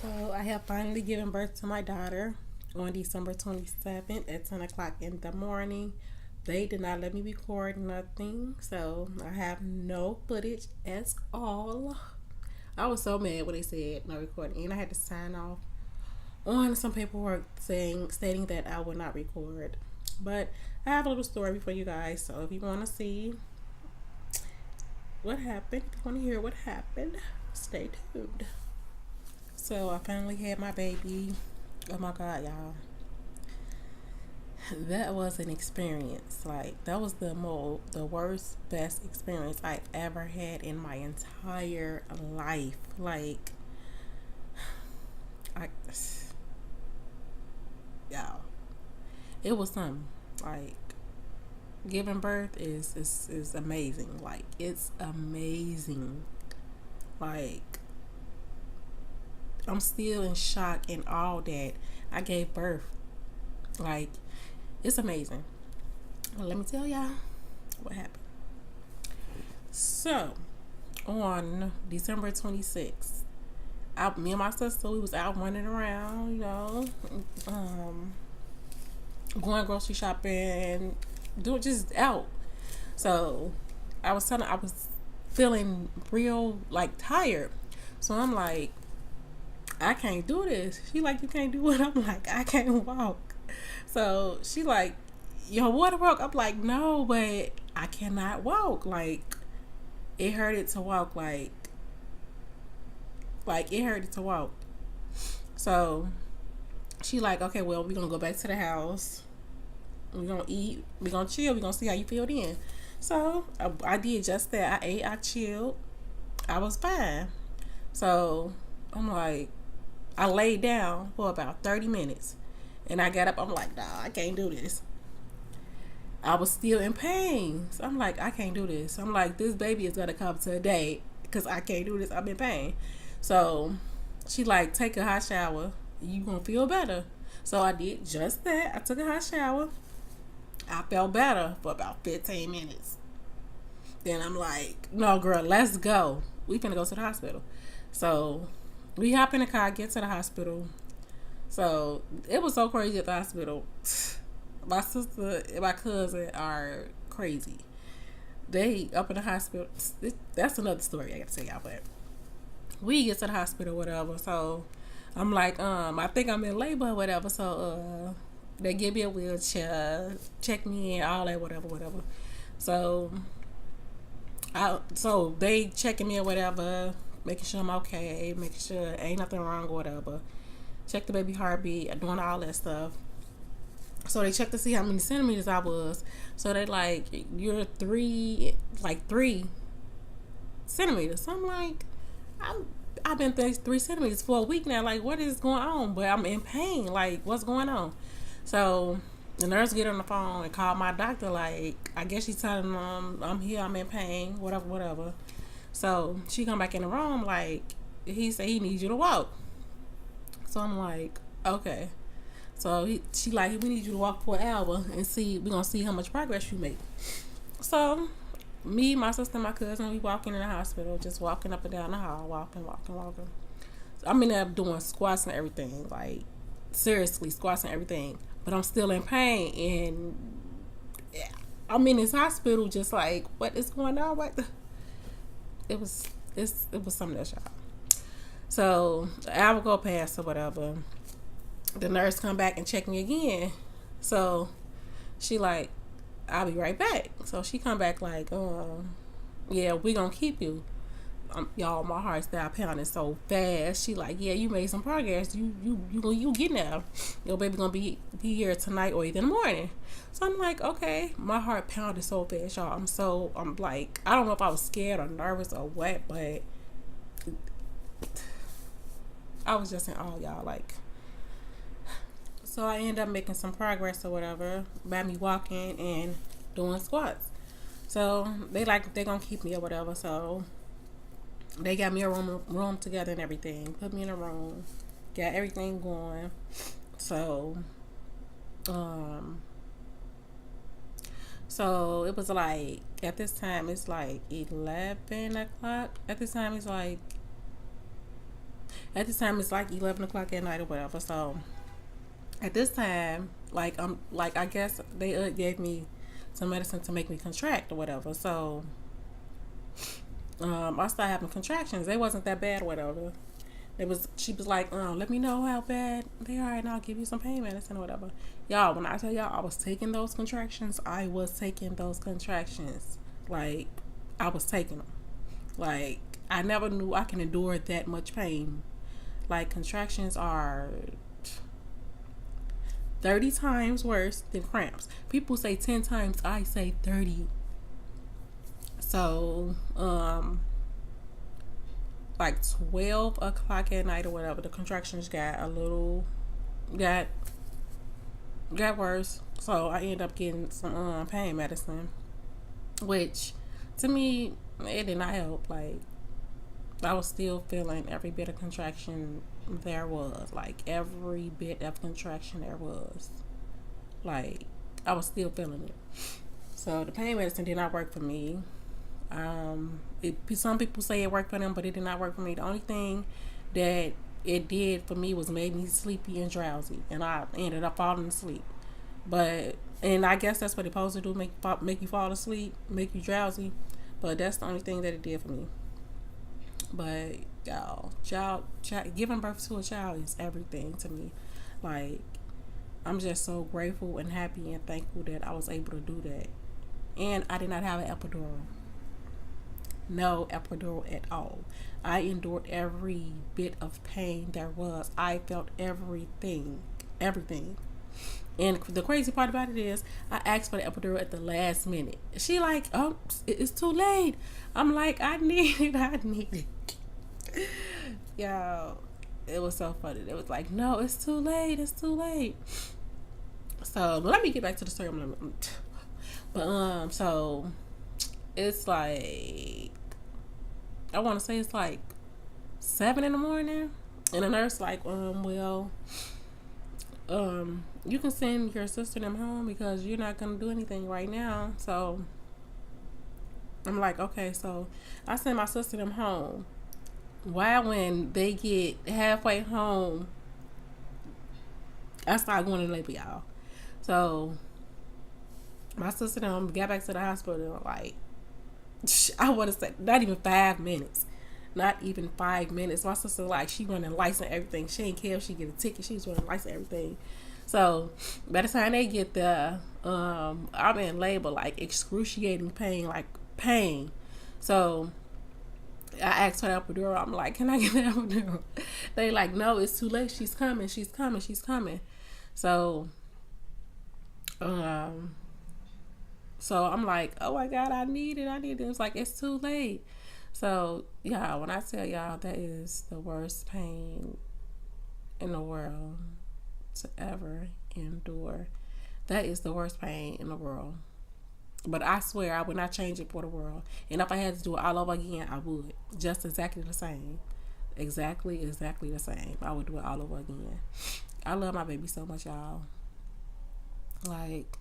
So I have finally given birth to my daughter on December 27th at 10 o'clock in the morning. They did not let me record nothing, so I have no footage at all. I was so mad when they said no recording, and I had to sign off on some paperwork stating that I would not record. But I have a little story for you guys, so if you want to see what happened, if you want to hear what happened, stay tuned. So I finally had my baby. Oh my god, y'all. That was an experience. Like that was the worst, best experience I ever had in my entire life. Like I y'all. It was something. Like giving birth is amazing. Like it's amazing. Like I'm still in shock and all that I gave birth. Like it's amazing. Well, let me tell y'all what happened. So on December 26th, me and my sister, we was out running around, um, going grocery shopping, doing just out. So I was feeling real like tired. So I'm like, I can't do this. She like, you can't do it. I'm like, I can't walk. So she like, yo, water walk. I'm like, no, but I cannot walk. Like it hurted to walk. Like it hurted to walk. So she like, okay, well, we're gonna go back to the house. We're gonna eat. We're gonna chill. We're gonna see how you feel then. So I did just that. I ate. I chilled. I was fine. So I'm like, I laid down for about 30 minutes. And I got up. I'm like, nah, I can't do this. I was still in pain. So I'm like, I can't do this. I'm like, this baby is going to come today because I can't do this. I'm in pain. So she like, take a hot shower. You going to feel better. So I did just that. I took a hot shower. I felt better for about 15 minutes. Then I'm like, no, girl, let's go. We finna go to the hospital. So we hop in the car, get to the hospital. So it was so crazy at the hospital. My sister and my cousin are crazy. They up in the hospital. That's another story I got to tell y'all. But we get to the hospital, whatever. So I'm like, I think I'm in labor, or whatever. So they give me a wheelchair, check me in, all that, whatever. So so they checking me or whatever, making sure I'm okay, making sure ain't nothing wrong or whatever. Check the baby heartbeat, doing all that stuff. So they checked to see how many centimeters I was. So they like, you're three centimeters. So I'm like, I've been 3 centimeters for a week now. Like, what is going on? But I'm in pain. Like, what's going on? So the nurse get on the phone and call my doctor. Like, I guess she's telling them I'm here, I'm in pain, whatever. So she come back in the room. Like, he said he needs you to walk. So I'm like, okay. So she like, we need you to walk for an hour and we're gonna see how much progress you make. So me, my sister, and my cousin, we walking in the hospital, just walking up and down the hall, walking. So I'm in there doing squats and everything, like seriously squats and everything. But I'm still in pain, and I'm in this hospital, just like, what is going on? It was something else, y'all. So the hour go past or whatever. The nurse come back and check me again. So she like, I'll be right back. So she come back like, yeah, we gonna keep you. Y'all, my heart started pounding so fast. She like, yeah, you made some progress. You getting there. Your baby gonna be here tonight or either in the morning. So I'm like, okay. My heart pounded so fast, y'all. I'm like, I don't know if I was scared or nervous or what, but I was just in awe, y'all. Like, so I end up making some progress or whatever by me walking and doing squats. So they gonna keep me or whatever. So they got me a room together and everything. Put me in a room, got everything going. So so it was like, at this time it's like 11 o'clock. At this time it's like At this time, it's like 11 o'clock at night or whatever. So at this time, like I guess they gave me some medicine to make me contract or whatever. So I started having contractions. They wasn't that bad or whatever. She was like, let me know how bad they are and I'll give you some pain medicine or whatever. Y'all, when I tell y'all I was taking those contractions, I was taking those contractions. Like, I was taking them. Like, I never knew I can endure that much pain. Like, contractions are 30 times worse than cramps. People say 10 times, I say 30. So, like 12 o'clock at night or whatever, the contractions got worse. So I ended up getting some pain medicine, which to me it did not help. Like, I was still feeling every bit of contraction there was. Like, every bit of contraction there was. Like, I was still feeling it. So the pain medicine did not work for me. Some people say it worked for them, but it did not work for me. The only thing that it did for me was made me sleepy and drowsy, and I ended up falling asleep. And I guess that's what it's supposed to do, make you fall asleep, make you drowsy. But that's the only thing that it did for me. But child, giving birth to a child is everything to me. Like, I'm just so grateful and happy and thankful that I was able to do that. And I did not have an epidural. No epidural at all. I endured every bit of pain there was. I felt everything. And the crazy part about it is, I asked for the epidural at the last minute. She like, oh, it's too late. I'm like, I need it. Yo, it was so funny. It was like, no, it's too late. So, but let me get back to the story. But so it's like, I want to say it's like 7 in the morning, and the nurse like, you can send your sister them home because you're not gonna do anything right now. So I'm like, okay. So I send my sister them home. Why, when they get halfway home, I start going to labor, y'all. So my sister them got back to the hospital, like, I want to say not even 5 minutes. Not even 5 minutes. My sister, like, she running lights and everything. She ain't care if she get a ticket. She was running lights and everything. So by the time they get there, I'm in labor, like excruciating pain, like pain. So I asked for the epidural. I'm like, can I get the epidural? They like, no, it's too late. She's coming. So, so I'm like, oh my God, I need it. It's like, it's too late. So, yeah, when I tell y'all that is the worst pain in the world to ever endure, that is the worst pain in the world. But I swear I would not change it for the world. And if I had to do it all over again, I would. Just exactly the same. Exactly the same. I would do it all over again. I love my baby so much, y'all. Like,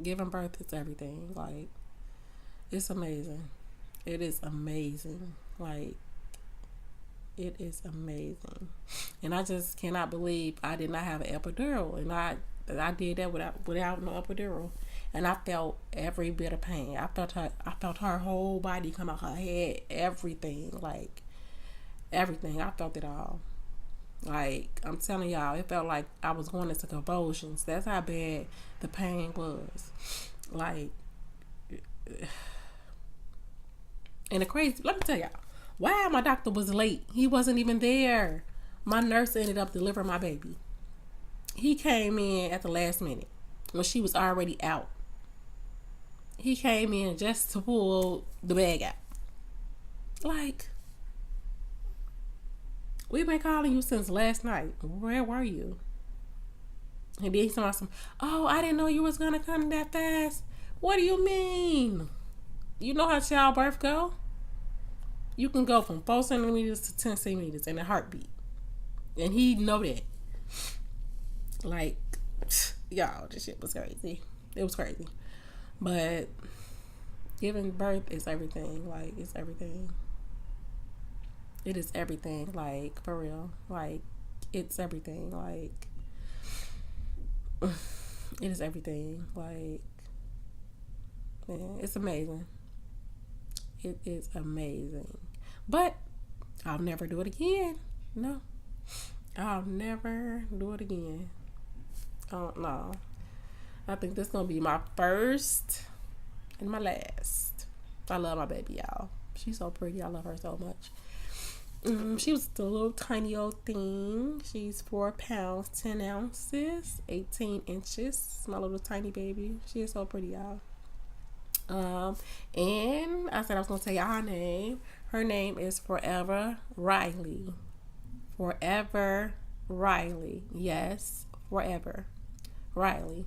giving birth is everything. Like, it's amazing. It is amazing. Like, it is amazing. And I just cannot believe I did not have an epidural. And I did that without no epidural. And I felt every bit of pain. I felt her whole body come out her head, everything. Like, everything. I felt it all. Like, I'm telling y'all, it felt like I was going into convulsions. That's how bad the pain was. Like, and the crazy, let me tell y'all, why my doctor was late. He wasn't even there. My nurse ended up delivering my baby. He came in at the last minute when she was already out. He came in just to pull the bag out. Like, we've been calling you since last night. Where were you? And then he said, oh, I didn't know you was going to come that fast. What do you mean? You know how childbirth go? You can go from 4 centimeters to 10 centimeters in a heartbeat. And he know that. Like, y'all, this shit was crazy. It was crazy. But giving birth is everything. Like, it's everything. It is everything, like, for real. Like, it's everything. Like, it is everything. Like, man, it's amazing. It is amazing. But I'll never do it again. No. I'll never do it again. Oh, no. I think this is going to be my first and my last. I love my baby, y'all. She's so pretty. I love her so much. She was a little tiny old thing. She's 4 pounds, 10 ounces, 18 inches. My little tiny baby. She is so pretty, y'all. And I said I was going to tell y'all her name. Her name is Forever Riley. Forever Riley. Yes, Forever Riley.